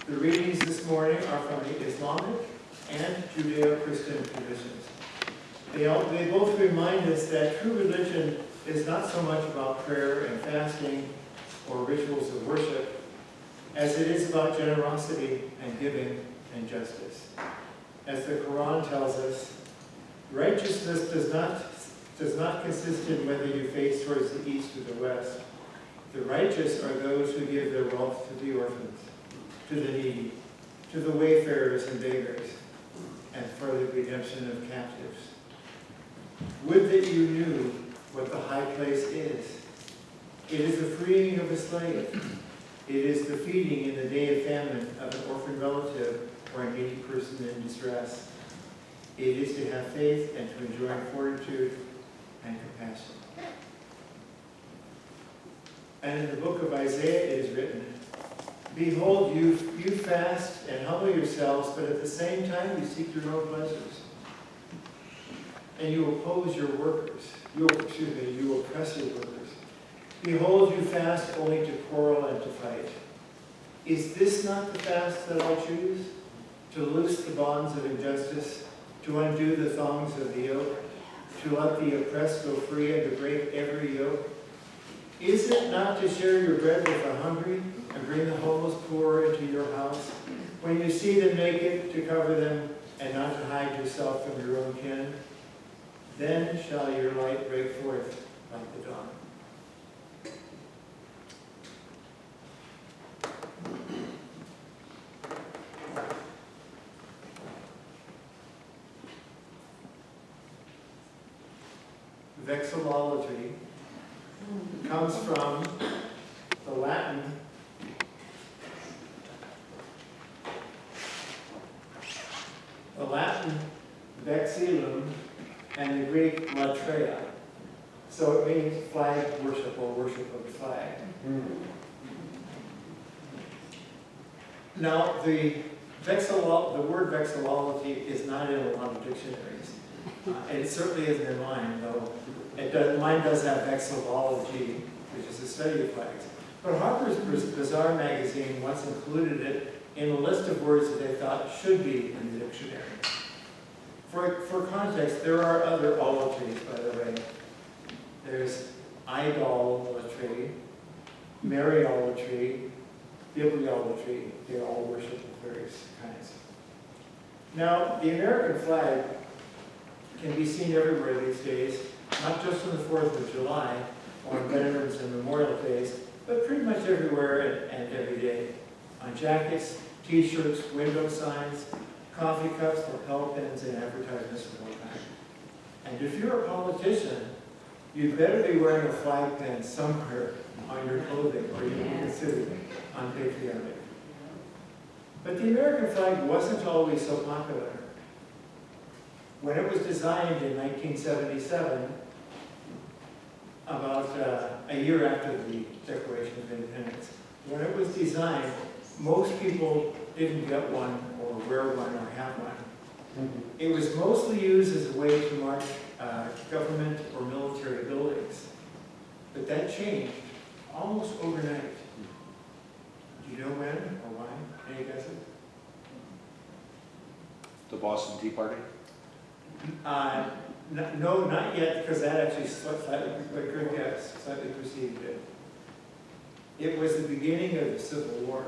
The readings this morning are from the Islamic and Judeo-Christian traditions. They both remind us that true religion is not so much about prayer and fasting or rituals of worship as it is about generosity and giving and justice. As the Quran tells us, righteousness does not consist in whether you face towards the east or the west. The righteous are those who give their wealth to the orphans, to the needy, to the wayfarers and beggars, and for the redemption of captives. Would that you knew what the high place is. It is the freeing of a slave. It is the feeding in the day of famine of an orphan relative or a needy person in distress. It is to have faith and to enjoy fortitude and compassion. And in the book of Isaiah it is written, behold, you fast and humble yourselves, but at the same time you seek your own pleasures. And you oppose your workers. You oppress your workers. Behold, you fast only to quarrel and to fight. Is this not the fast that I choose? To loose the bonds of injustice, to undo the thongs of the yoke, to let the oppressed go free and to break every yoke? Is it not to share your bread with the hungry and bring the homeless poor into your house? When you see them naked, to cover them and not to hide yourself from your own kin? Then shall your light break forth like the dawn. Vexillolatry comes from the Latin vexillum and the Greek latreia. So it means flag worship or worship of the flag. Now the word vexillology is not in a lot of dictionaries. And it certainly isn't in mine, though. Mine does have vexillology, which is the study of flags. But Harper's Bazaar magazine once included it in a list of words that they thought should be in the dictionary. For context, there are other olotries, by the way. There's idolatry, Mariolatry, bibliolatry. They all worship of various kinds. Now, the American flag can be seen everywhere these days, not just on the 4th of July or on Veterans and Memorial Days, but pretty much everywhere and every day. On jackets, t-shirts, window signs, coffee cups, lapel pins, and advertisements of all kinds. And if you're a politician, you'd better be wearing a flag pin somewhere on your clothing, or you'd be considered unpatriotic. But the American flag wasn't always so popular. When it was designed in 1977, about a year after the Declaration of Independence, when it was designed, most people didn't get one or wear one or have one. It was mostly used as a way to mark government or military buildings. But that changed almost overnight. Do you know when or why? Any guesses? The Boston Tea Party? No, not yet, because that actually slightly preceded it. It was the beginning of the Civil War,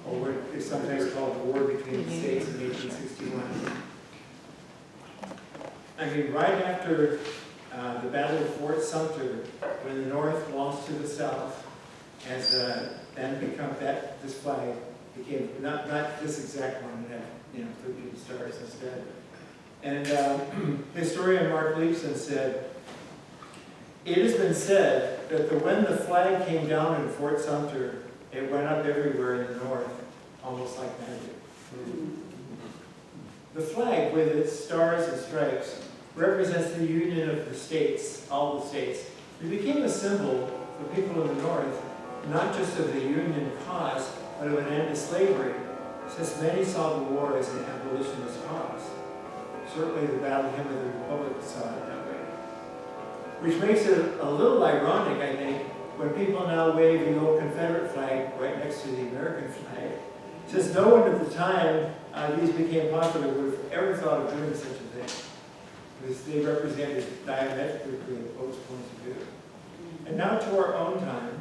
or what is sometimes called the War between the States in 1861. I mean, right after the Battle of Fort Sumter, when the North lost to the South, as this flag became not this exact one, it had 13 stars instead. And historian Mark Leibson said, it has been said that when the flag came down in Fort Sumter, it went up everywhere in the North, almost like magic. The flag, with its stars and stripes, represents the union of the states, all the states. It became a symbol for people in the North, not just of the Union cause, but of an end to slavery, since many saw the war as an abolitionist cause. Certainly the Battle Hymn of the Republic saw it that way. Which makes it a little ironic, I think, when people now wave the old Confederate flag right next to the American flag, since no one at the time these became popular would have ever thought of doing such a thing, because they represented diametrically opposed points of view. And now to our own time.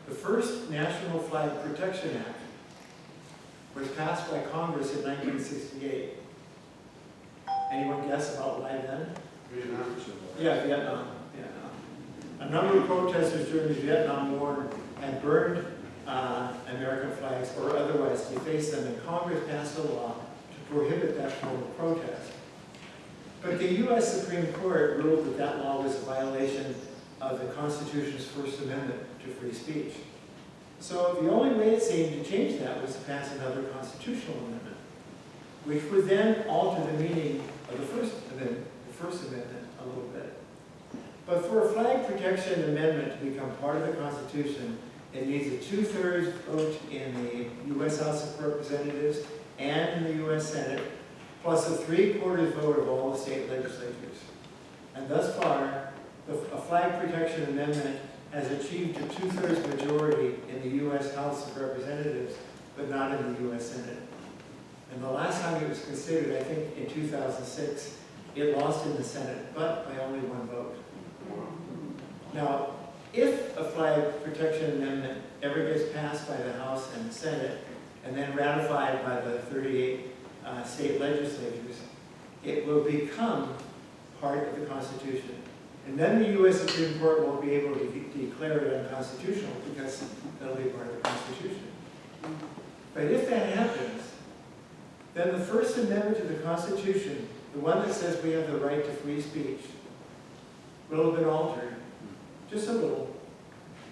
The first National Flag Protection Act was passed by Congress in 1968. Anyone guess about why then? Vietnam. Yeah, Vietnam. A number of protesters during the Vietnam War had burned American flags or otherwise defaced them, and Congress passed a law to prohibit that form of protest. But the U.S. Supreme Court ruled that that law was a violation of the Constitution's First Amendment to free speech. So the only way it seemed to change that was to pass another constitutional amendment, which would then alter the meaning of the First Amendment a little bit. But for a flag protection amendment to become part of the Constitution, it needs a 2/3 vote in the U.S. House of Representatives and in the U.S. Senate, plus a 3/4 vote of all the state legislatures. And thus far, a flag protection amendment has achieved a 2/3 majority in the U.S. House of Representatives, but not in the U.S. Senate. And the last time it was considered, I think in 2006, it lost in the Senate, but by only 1 vote. Now, if a flag protection amendment ever gets passed by the House and the Senate, and then ratified by the 38 state legislatures, it will become part of the Constitution. And then the U.S. Supreme Court won't be able to declare it unconstitutional because that'll be part of the Constitution. But if that happens, then the First Amendment to the Constitution, the one that says we have the right to free speech, will have been altered. Just a little.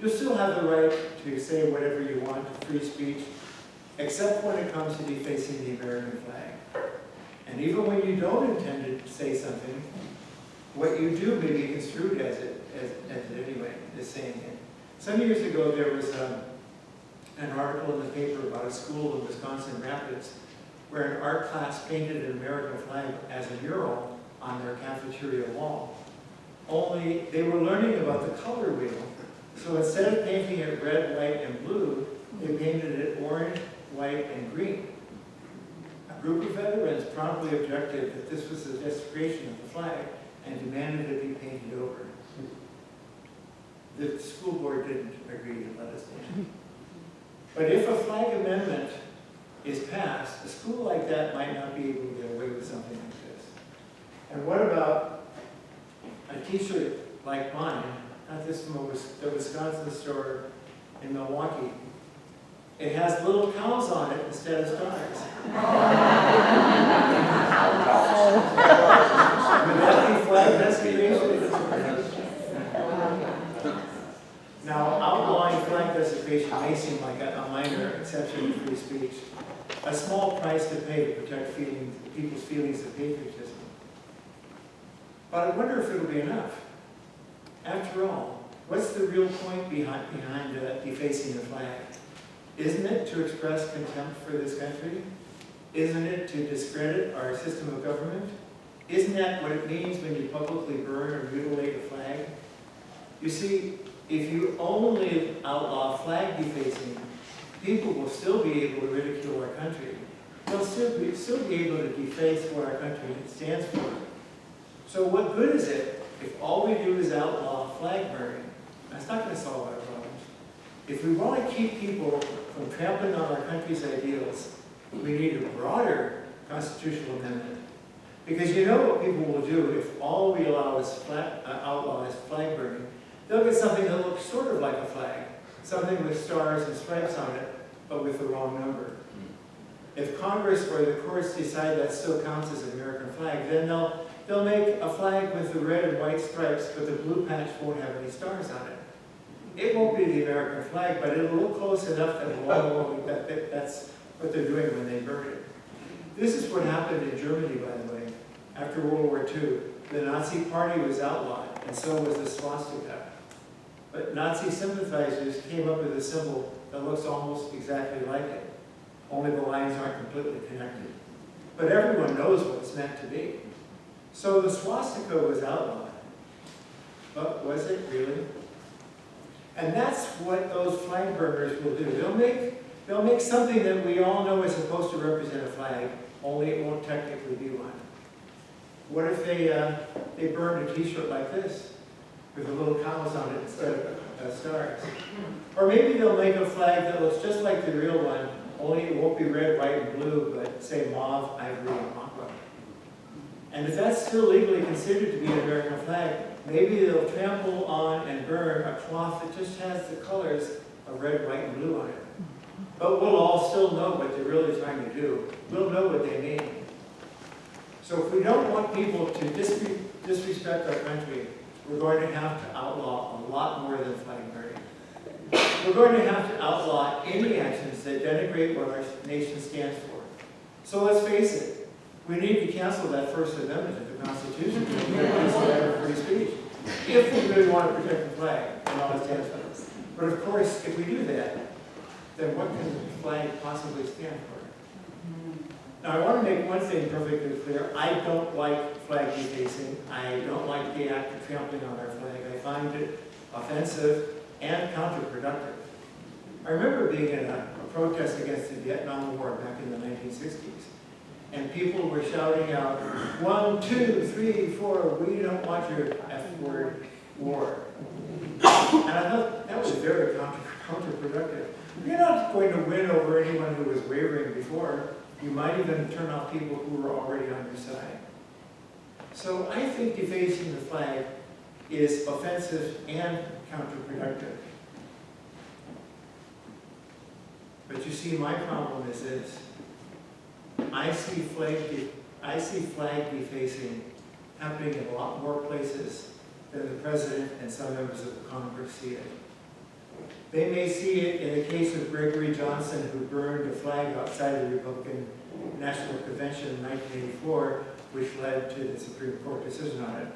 You'll still have the right to say whatever you want, free speech, except when it comes to defacing the American flag. And even when you don't intend to say something, what you do may be construed as it anyway, is saying it. Some years ago, there was an article in the paper about a school in Wisconsin Rapids where an art class painted an American flag as a mural on their cafeteria wall. Only they were learning about the color wheel. So instead of painting it red, white, and blue, they painted it orange, white, and green. A group of veterans promptly objected that this was a desecration of the flag and demanded it be painted over. The school board didn't agree to let us down. But if a flag amendment is passed, a school like that might not be able to get away with something like this. And what about a t-shirt like mine, not this from the Wisconsin store in Milwaukee? It has little cows on it instead of stars. Would that be flag desecration? Now, outlawing flag desecration may seem like a minor exception to free speech, a small price to pay to protect people's feelings of patriotism. But I wonder if it'll be enough. After all, what's the real point behind defacing the flag? Isn't it to express contempt for this country? Isn't it to discredit our system of government? Isn't that what it means when you publicly burn or mutilate a flag? You see, if you only outlaw flag defacing, people will still be able to ridicule our country. They'll still be able to deface what our country stands for. So what good is it if all we do is outlaw flag burning? That's not going to solve our problems. If we want to keep people from trampling on our country's ideals, we need a broader constitutional amendment. Because you know what people will do if all we allow is outlaw is flag burning? They'll get something that looks sort of like a flag, something with stars and stripes on it, but with the wrong number. If Congress or the courts decide that still counts as an American flag, then they'll make a flag with the red and white stripes, but the blue patch won't have any stars on it. It won't be the American flag, but it'll look close enough that we'll all know that that's what they're doing when they burn it. This is what happened in Germany, by the way. After World War II, the Nazi Party was outlawed, and so was the swastika. But Nazi sympathizers came up with a symbol that looks almost exactly like it, only the lines aren't completely connected. but everyone knows what it's meant to be. So the swastika was outlawed. But was it really? And that's what those flag burners will do. They'll make something that we all know is supposed to represent a flag, only it won't technically be one. What if they burned a t-shirt like this, with the little cows on it instead of stars? Or maybe they'll make a flag that looks just like the real one, only it won't be red, white, and blue, but say mauve, ivory, and aqua. And if that's still legally considered to be an American flag, maybe they'll trample on and burn a cloth that just has the colors of red, white, and blue on it. But we'll all still know what they're really trying to do. We'll know what they mean. So if we don't want people to disrespect our country, we're going to have to outlaw a lot more than flag burning. We're going to have to outlaw any actions that denigrate what our nation stands for. So let's face it, we need to cancel that First Amendment of the Constitution to protect the free speech, if we really want to protect the flag and all it stands for. But of course, if we do that, then what can the flag possibly stand for? Now, I want to make one thing perfectly clear. I don't like flag defacing. I don't like the act of trampling on our flag. I find it offensive and counterproductive. I remember being in a protest against the Vietnam War back in the 1960s, and people were shouting out, 1, 2, 3, 4, we don't want your F-word war. And I thought that was very counterproductive. You're not going to win over anyone who was wavering before. You might even turn off people who were already on your side. So I think defacing the flag is offensive and counterproductive. But you see, my problem is this. I see flag defacing happening in a lot more places than the President and some members of the Congress see it. They may see it in the case of Gregory Johnson, who burned a flag outside the Republican National Convention in 1984, which led to the Supreme Court decision on it.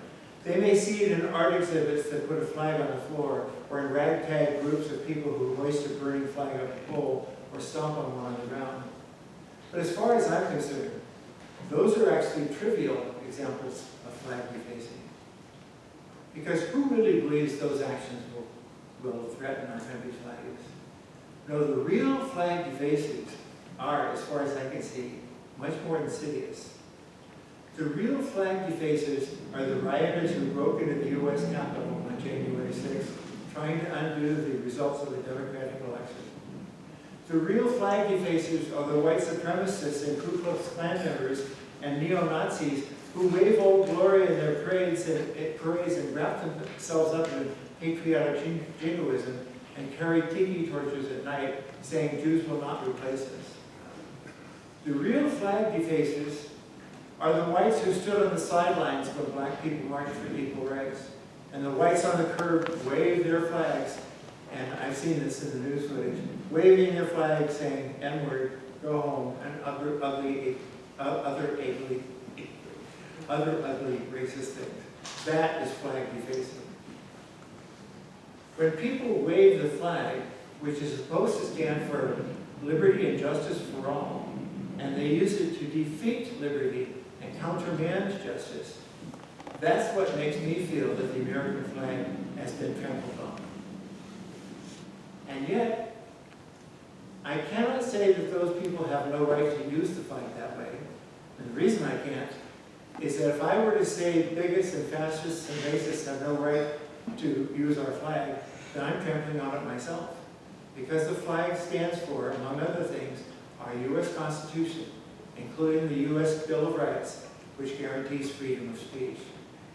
They may see it in art exhibits that put a flag on the floor, or in ragtag groups of people who hoist a burning flag up a pole or stomp on one on the ground. But as far as I'm concerned, those are actually trivial examples of flag defacing. Because who really believes those actions will threaten our country's values? No, the real flag defacers are, as far as I can see, much more insidious. The real flag defacers are the rioters who broke into the U.S. Capitol on January 6th, trying to undo the results of the Democratic election. The real flag defacers are the white supremacists and Ku Klux Klan members and neo-Nazis who wave Old Glory in their parades and wrap themselves up in patriotic jingoism and carry tiki torches at night saying Jews will not replace us. The real flag defacers are the whites who stood on the sidelines when black people marched for equal rights. And the whites on the curb waved their flags, and I've seen this in the news footage, waving their flags saying, N-word, go home, and other ugly racist things. That is flag defacing. When people wave the flag, which is supposed to stand for liberty and justice for all, and they use it to defeat liberty and countermand justice, that's what makes me feel that the American flag has been trampled on. And yet, I cannot say that those people have no right to use the flag that way. And the reason I can't is that if I were to say bigots and fascists and racists have no right to use our flag, then I'm trampling on it myself. Because the flag stands for, among other things, our U.S. Constitution, including the U.S. Bill of Rights, which guarantees freedom of speech.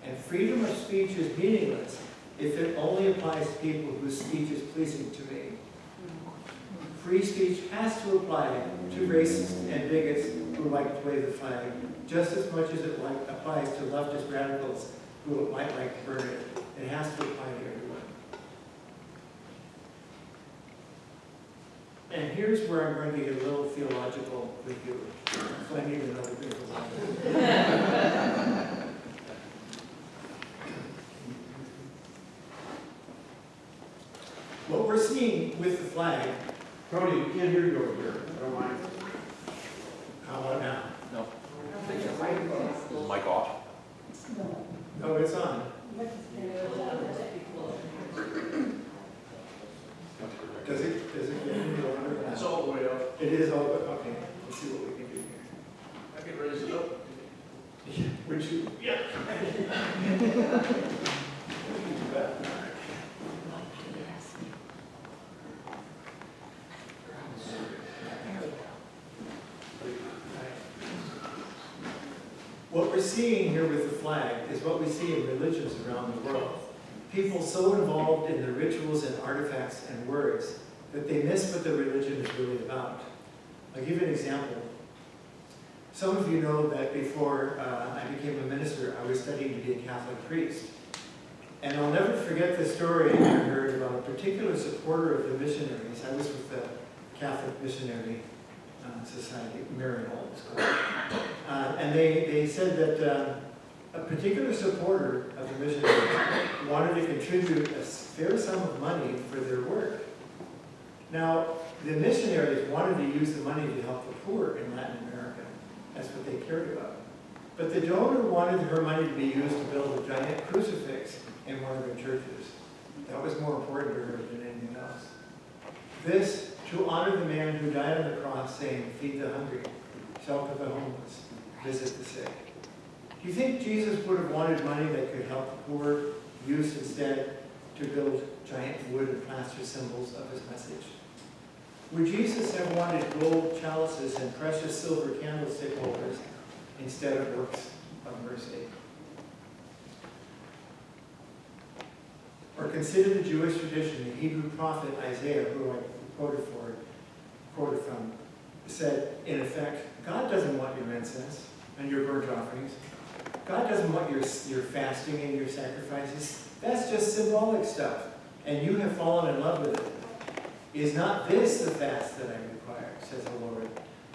And freedom of speech is meaningless if it only applies to people whose speech is pleasing to me. Free speech has to apply to racists and bigots who like to wave the flag, just as much as it applies to leftist radicals who might like to burn it. It has to apply to everyone. And here's where I'm going to get a little theological with you. So I need another drink of water. What we're seeing with the flag, Tony, we can't hear you over here. I don't mind. how about now? No. okay, let's see what we can do here. I can raise it up. Would you? Yeah. What we're seeing here with the flag is what we see in religions around the world. People so involved in the rituals and artifacts and words that they miss what the religion is really about. I'll give you an example. Some of you know that before I became a minister, I was studying to be a Catholic priest. And I'll never forget the story I heard about a particular supporter of the missionaries. I was with the Catholic Missionary Society, Marianol it's called. And they said that a particular supporter of the missionaries wanted to contribute a fair sum of money for their work. Now, the missionaries wanted to use the money to help the poor in Latin America. That's what they cared about. But the donor wanted her money to be used to build a giant crucifix in one of their churches. That was more important to her than anything else. This, to honor the man who died on the cross, saying, "Feed the hungry, shelter the homeless, visit the sick." Do you think Jesus would have wanted money that could help the poor, used instead to build giant wood and plaster symbols of his message? Would Jesus have wanted gold chalices and precious silver candlestick holders instead of works of mercy? Or consider the Jewish tradition. The Hebrew prophet Isaiah, who I quoted from, said, in effect, God doesn't want your incense and your burnt offerings. God doesn't want your fasting and your sacrifices. That's just symbolic stuff, and you have fallen in love with it. Is not this the fast that I require, says the Lord,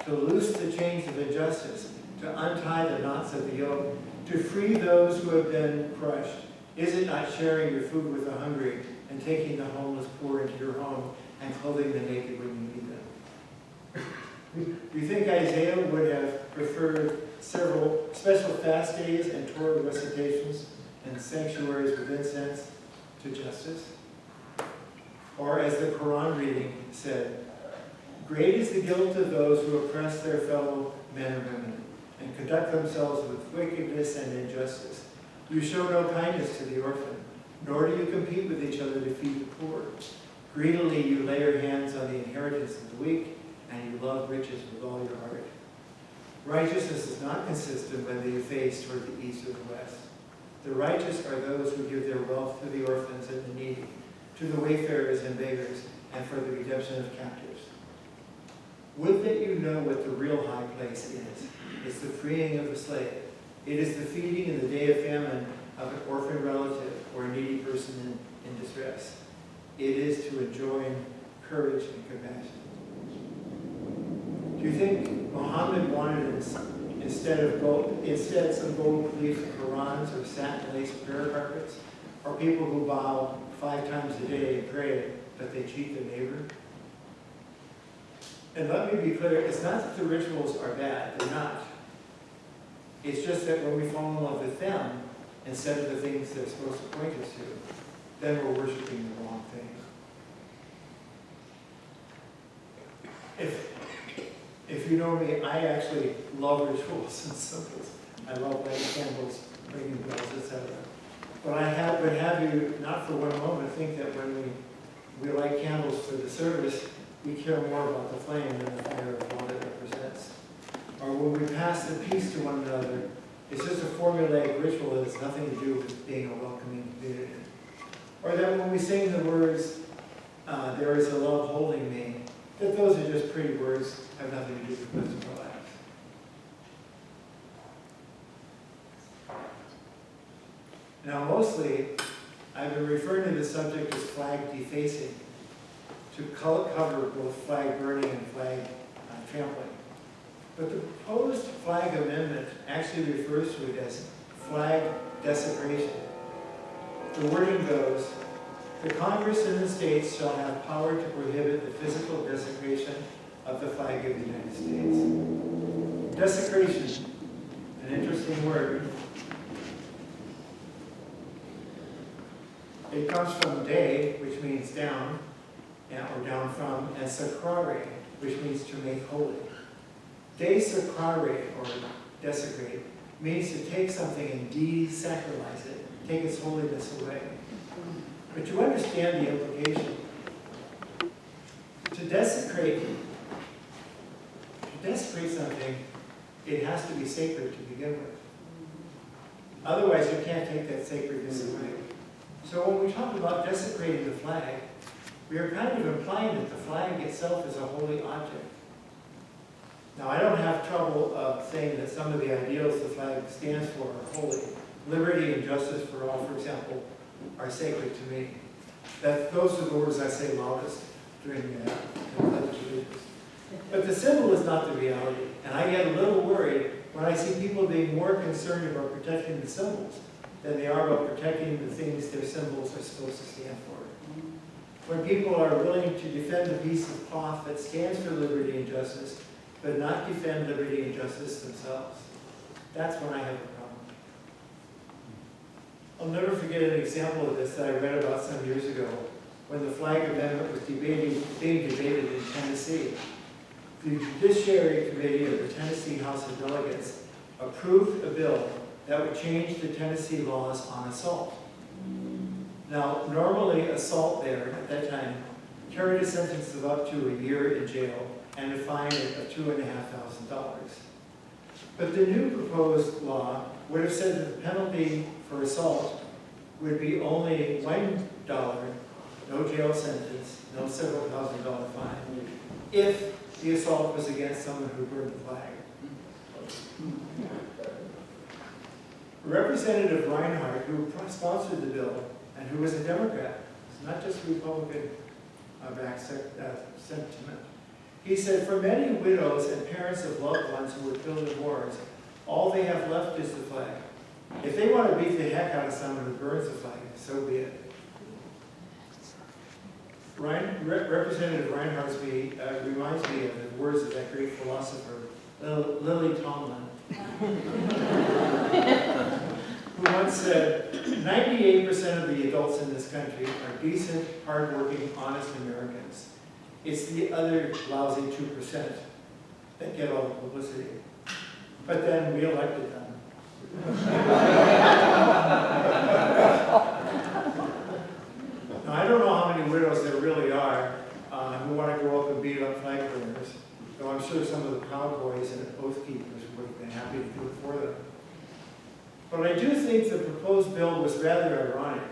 to loose the chains of injustice, to untie the knots of the yoke, to free those who have been crushed? Is it not sharing your food with the hungry and taking the homeless poor into your home and clothing the naked when you need them? Do you think Isaiah would have preferred several special fast days and Torah recitations and sanctuaries with incense to justice? Or as the Quran reading said, "Great is the guilt of those who oppress their fellow men and women and conduct themselves with wickedness and injustice. You show no kindness to the orphan, nor do you compete with each other to feed the poor. Greedily you lay your hands on the inheritance of the weak, and you love riches with all your heart." Righteousness is not consistent when they face toward the east or the west. The righteous are those who give their wealth to the orphans and the needy, to the wayfarers and beggars, and for the redemption of captives. Would that you know what the real high place is. It's the freeing of the slave. It is the feeding in the day of famine of an orphan relative or a needy person in distress. It is to enjoin courage and compassion. Do you think Muhammad wanted instead some gold-leaf Qurans or satin-laced prayer carpets, or people who bow 5 times a day and pray, but they cheat their neighbor? And let me be clear, it's not that the rituals are bad, they're not. It's just that when we fall in love with them, instead of the things they're supposed to point us to, then we're worshiping the wrong thing. If you know me, I actually love rituals and symbols. I love lighting candles, ringing bells, etc. But I would have you, not for one moment, think that when we light candles for the service, we care more about the flame than the fire of what it represents. Or when we pass the peace to one another, it's just a formulaic ritual that has nothing to do with being a welcoming community. Or that when we sing the words, "There is a love holding me," that those are just pretty words, have nothing to do with the rest of our lives. Now mostly, I've been referring to the subject as flag defacing, to cover both flag burning and flag trampling. But the proposed flag amendment actually refers to it as flag desecration. The wording goes, "The Congress in the states shall have power to prohibit the physical desecration of the flag of the United States." Desecration, an interesting word. It comes from de, which means down, or down from, and sacrare, which means to make holy. Desecrare, or desecrate, means to take something and desacralize it, take its holiness away. But you understand the implication. To desecrate something, it has to be sacred to begin with. Otherwise, you can't take that sacredness away. So when we talk about desecrating the flag, we are kind of implying that the flag itself is a holy object. Now, I don't have trouble saying that some of the ideals the flag stands for are holy. Liberty and justice for all, for example, are sacred to me. Those are the words I say loudest during the Pledge of Allegiance. But the symbol is not the reality. And I get a little worried when I see people being more concerned about protecting the symbols than they are about protecting the things their symbols are supposed to stand for. When people are willing to defend a piece of cloth that stands for liberty and justice, but not defend liberty and justice themselves, that's when I have a problem. I'll never forget an example of this that I read about some years ago when the flag amendment was being debated in Tennessee. The Judiciary Committee of the Tennessee House of Delegates approved a bill that would change the Tennessee laws on assault. Now, normally assault there at that time carried a sentence of up to a year in jail and a fine of $2,500. But the new proposed law would have said that the penalty for assault would be only $1, no jail sentence, no several $1,000 fine, if the assault was against someone who burned the flag. Representative Reinhardt, who sponsored the bill, and who was a Democrat, it's not just Republican sentiment. He said, for many widows and parents of loved ones who were killed in wars, all they have left is the flag. If they want to beat the heck out of someone who burns the flag, so be it. Representative Reinhardt reminds me of the words of that great philosopher, Lily Tomlin, who once said, 98% of the adults in this country are decent, hardworking, honest Americans. It's the other lousy 2% that get all the publicity. But then we elected them. Now, I don't know how many widows there really are who want to go up and beat up flag burners, though I'm sure some of the Proud Boys and oath keepers would have been happy to do it for them. But I do think the proposed bill was rather ironic.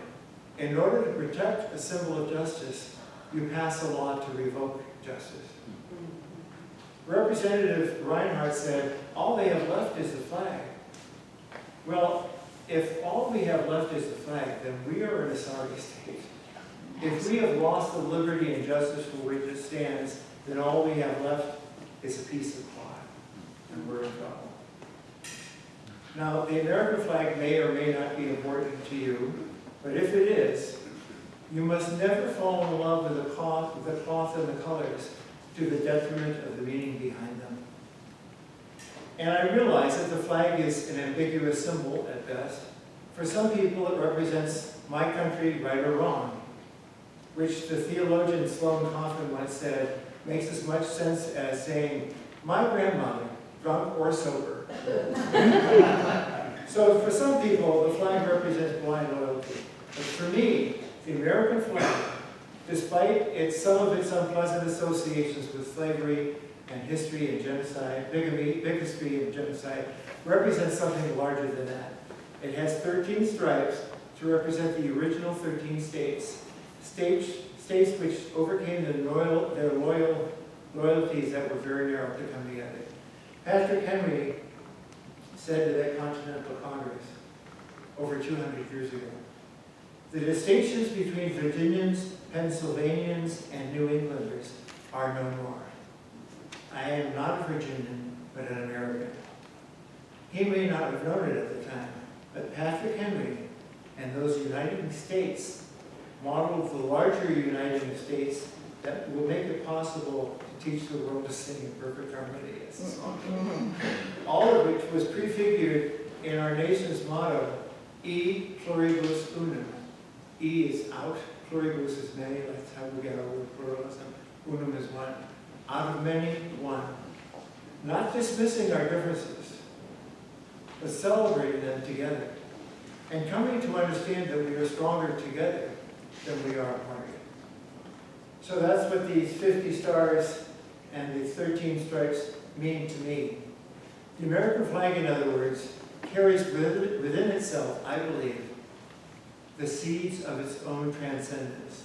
In order to protect a symbol of justice, you pass a law to revoke justice. Representative Reinhardt said, all they have left is the flag. Well, if all we have left is the flag, then we are in a sorry state. If we have lost the liberty and justice for which it stands, then all we have left is a piece of cloth, and we're in trouble. Now, the American flag may or may not be important to you, but if it is, you must never fall in love with the cloth and the colors to the detriment of the meaning behind them. And I realize that the flag is an ambiguous symbol at best. For some people, it represents my country, right or wrong, which the theologian Sloane Coffin once said makes as much sense as saying, my grandmother, drunk or sober. So for some people, the flag represents blind loyalty. But for me, the American flag, despite some of its unpleasant associations with slavery and history and genocide, bigotry and genocide, represents something larger than that. It has 13 stripes to represent the original 13 states which overcame their loyalties that were very narrow to come together. Patrick Henry said to that Continental Congress over 200 years ago, the distinctions between Virginians, Pennsylvanians, and New Englanders are no more. I am not a Virginian, but an American. He may not have known it at the time, but Patrick Henry and those United States modeled the larger United States that will make it possible to teach the world to sing in perfect harmony as a song. All of which was prefigured in our nation's motto, E pluribus unum. E is out, pluribus is many, that's how we get our word pluralism. Unum is one. Out of many, one. not dismissing our differences, but celebrating them together, and coming to understand that we are stronger together than we are apart. So that's what these 50 stars and the 13 stripes mean to me. The American flag, in other words, carries within itself, I believe, the seeds of its own transcendence,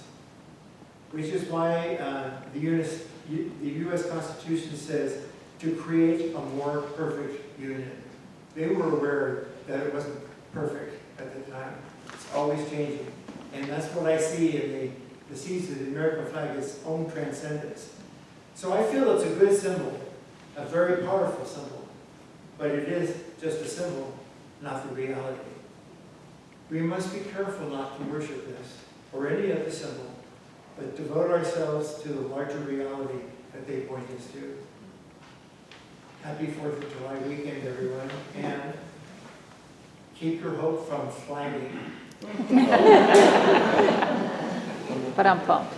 which is why the U.S. Constitution says to create a more perfect union. They were aware that it wasn't perfect at the time. It's always changing. And that's what I see in the seeds of the American flag, its own transcendence. So I feel it's a good symbol, a very powerful symbol, but it is just a symbol, not the reality. We must be careful not to worship this or any other symbol, but devote ourselves to the larger reality that they point us to. Happy 4th of July weekend, everyone, and keep your hope from flagging. But I'm pumped.